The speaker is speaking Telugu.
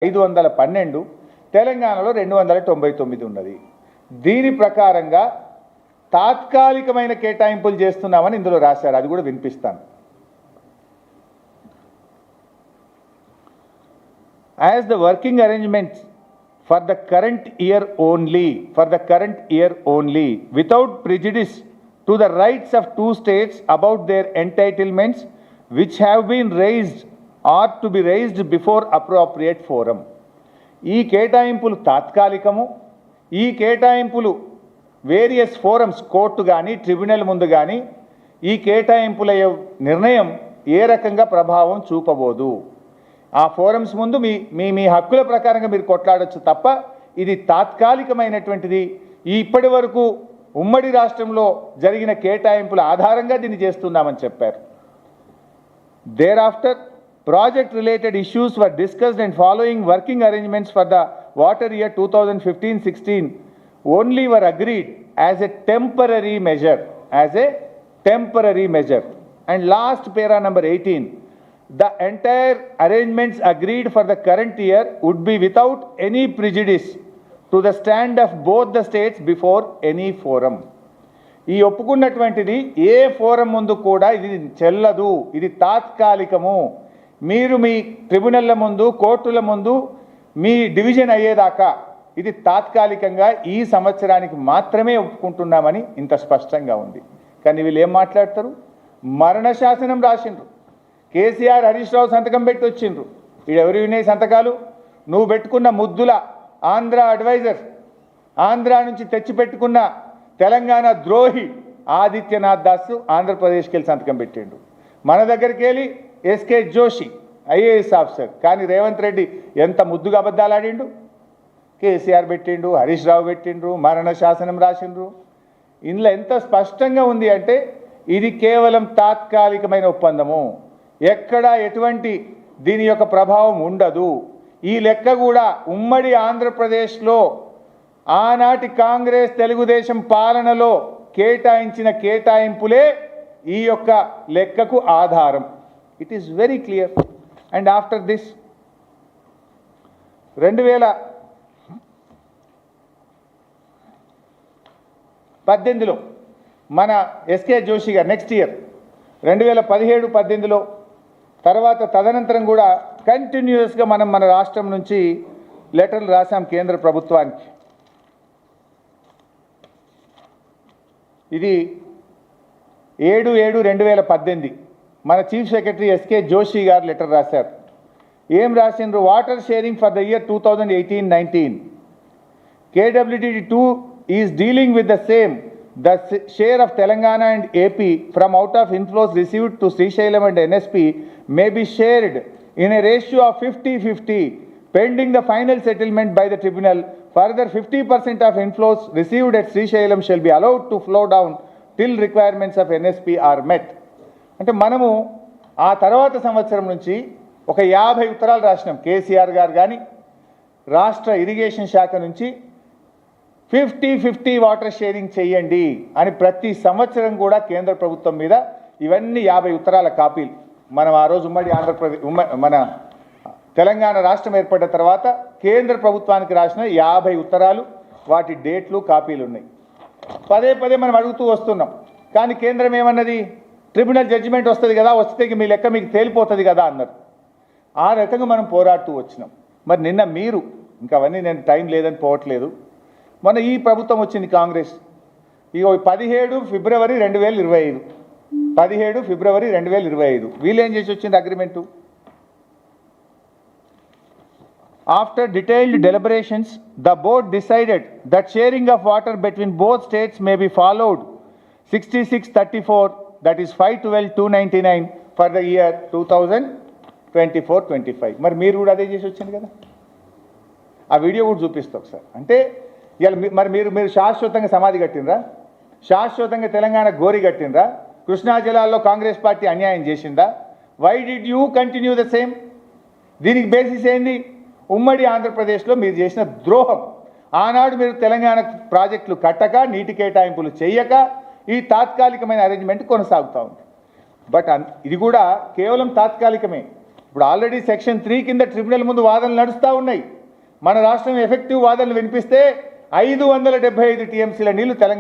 512, తెలంగాణలో 299 ఉన్నది. దీని ప్రకారంగా తాత్కాలికమైన కేటాయింపులు చేస్తున్నామని ఇందులో రాశారు. అది కూడా వినిపిస్తాను. As the working arrangements for the current year only, without prejudice to the rights of two states about their entitlements which have been raised or to be raised before appropriate forum. ఈ కేటాయింపులు తాత్కాలికము. ఈ కేటాయింపులు వేరియస్ ఫోరమ్స్, కోర్టు కానీ ట్రిబ్యునల్ ముందు కానీ ఈ కేటాయింపుల నిర్ణయం ఏ రకంగా ప్రభావం చూపబోదు. ఆ ఫోరమ్స్ ముందు మీ హక్కుల ప్రకారంగా మీరు కొట్లాడొచ్చు తప్ప ఇది తాత్కాలికమైనటువంటిది. ఇప్పటి వరకు ఉమ్మడి రాష్ట్రంలో జరిగిన కేటాయింపుల ఆధారంగా దీన్ని చేస్తున్నామని చెప్పారు. Thereafter, project-related issues were discussed and following working arrangements for the water year 2015-16 only were agreed as a temporary measure. And last para number 18, the entire arrangements agreed for the current year would be without any prejudice to the stand of both the states before any forum. ఈ ఒప్పుకున్నటువంటిది ఏ ఫోరం ముందు కూడా ఇది చెల్లదు, ఇది తాత్కాలికము. మీరు మీ ట్రిబ్యునల్ల ముందు, కోర్టుల ముందు మీ డివిజన్ అయ్యేదాకా ఇది తాత్కాలికంగా ఈ సంవత్సరానికి మాత్రమే ఒప్పుకుంటున్నామని ఇంత స్పష్టంగా ఉంది. కానీ వీళ్ళు ఏం మాట్లాడతారు? మరణ శాసనం రాసిండ్రు. కేసీఆర్, హరీష్ రావు సంతకం పెట్టి వచ్చిండ్రు. ఎవరు వినే సంతకాలు? నువ్వు పెట్టుకున్న ముద్దుల ఆంధ్ర అడ్వైజర్, ఆంధ్ర నుంచి తెచ్చిపెట్టుకున్న తెలంగాణ ద్రోహి ఆదిత్యనాథ్ దాస్ ఆంధ్రప్రదేశ్కి వెళ్ళి సంతకం పెట్టిండు. మన దగ్గరికి వెళ్ళి ఎస్కే జోషి ఐఏఎస్ ఆఫీసర్. కానీ రేవంత్ రెడ్డి ఎంత ముద్దుగా అబద్ధాలు ఆడిండు. కేసీఆర్ పెట్టిండు, హరీష్ రావు పెట్టిండ్రు, మరణ శాసనం రాసిండ్రు. ఇందులో ఎంత స్పష్టంగా ఉంది అంటే ఇది కేవలం తాత్కాలికమైన ఒప్పందము. ఎక్కడా ఎటువంటి దీని యొక్క ప్రభావం ఉండదు. ఈ లెక్క కూడా ఉమ్మడి ఆంధ్రప్రదేశ్లో ఆనాటి కాంగ్రెస్ తెలుగుదేశం పాలనలో కేటాయించిన కేటాయింపులే ఈ యొక్క లెక్కకు ఆధారం. It is very clear. And after this 2018లో మన ఎస్కే జోషి గారు నెక్స్ట్ ఇయర్ 2017-18లో తర్వాత తదనంతరం కూడా కంటిన్యూస్గా మన రాష్ట్రం నుంచి లెటర్లు రాసాం కేంద్ర ప్రభుత్వానికి. ఇది 7/7/2018 మన చీఫ్ సెక్రటరీ ఎస్కే జోషి గారు లెటర్ రాశారు. ఏం రాసిండ్రు? Water sharing for the year 2018-19 KWD2 is dealing with the same. The share of Telangana and AP from out of inflows received to Srisailam and NSP may be shared in a ratio of 50-50 pending the final settlement by the tribunal. Further, 50% of inflows received at Srisailam shall be allowed to flow down till requirements of NSP are met. అంటే మనము ఆ తర్వాత సంవత్సరం నుంచి ఒక 50 ఉత్తరాలు రాసినాం. కేసీఆర్ గారు కానీ రాష్ట్ర ఇరిగేషన్ శాఖ నుంచి 50-50 వాటర్ షేరింగ్ చేయండి అని ప్రతి సంవత్సరం కూడా కేంద్ర ప్రభుత్వం మీద ఇవన్నీ 50 ఉత్తరాల కాపీలు మనం ఆ రోజు ఉమ్మడి ఆంధ్రప్రదేశ్ మన తెలంగాణ రాష్ట్రం ఏర్పడిన తర్వాత కేంద్ర ప్రభుత్వానికి రాసిన 50 ఉత్తరాలు, వాటి డేట్లు, కాపీలు ఉన్నాయి. పదే మనం అడుగుతూ వస్తున్నాం. కానీ కేంద్రం ఏమన్నది? ట్రిబ్యునల్ జడ్జిమెంట్ వస్తుంది కదా, వస్తే మీ లెక్క మీకు తేలిపోతుంది కదా అన్నారు. ఆ రకంగా మనం పోరాడుతూ వచ్చినాం. మరి నిన్న మీరు ఇంకా అవన్నీ నేను టైం లేదని పోవట్లేదు. మన ఈ ప్రభుత్వం వచ్చింది కాంగ్రెస్. ఇగో 17 ఫిబ్రవరి 2025 వీళ్ళు ఏం చేసి వచ్చింది agreement? After detailed deliberations, the board decided that sharing of water between both states may be followed 66-34, that is 5/12/299 for the year 2024-25. మరి మీరు కూడా అదే చేసి వచ్చింది కదా. ఆ వీడియో కూడా చూపిస్తా ఒకసారి. అంటే ఇవాళ మరి మీరు శాశ్వతంగా సమాధి కట్టినరా? శాశ్వతంగా తెలంగాణ గోరి కట్టినరా? కృష్ణా జిల్లాలో కాంగ్రెస్ పార్టీ అన్యాయం చేసిందా? Why did you continue the same? దీనికి బేసిస్ ఏంది? ఉమ్మడి ఆంధ్రప్రదేశ్లో మీరు చేసిన ద్రోహం. ఆనాడు మీరు తెలంగాణ ప్రాజెక్టులు కట్టక, నీటి కేటాయింపులు చేయక ఈ తాత్కాలికమైన అరేంజ్మెంట్ కొనసాగుతూ ఉంది. బట్ ఇది కూడా కేవలం తాత్కాలికమే. ఇప్పుడు ఆల్రెడీ సెక్షన్ 3 కింద ట్రిబ్యునల్ ముందు వాదనలు నడుస్తూ ఉన్నాయి. మన రాష్ట్రం ఎఫెక్టివ్ వాదనలు వినిపిస్తే 575 టీఎంసీల నీళ్లు తెలంగాణ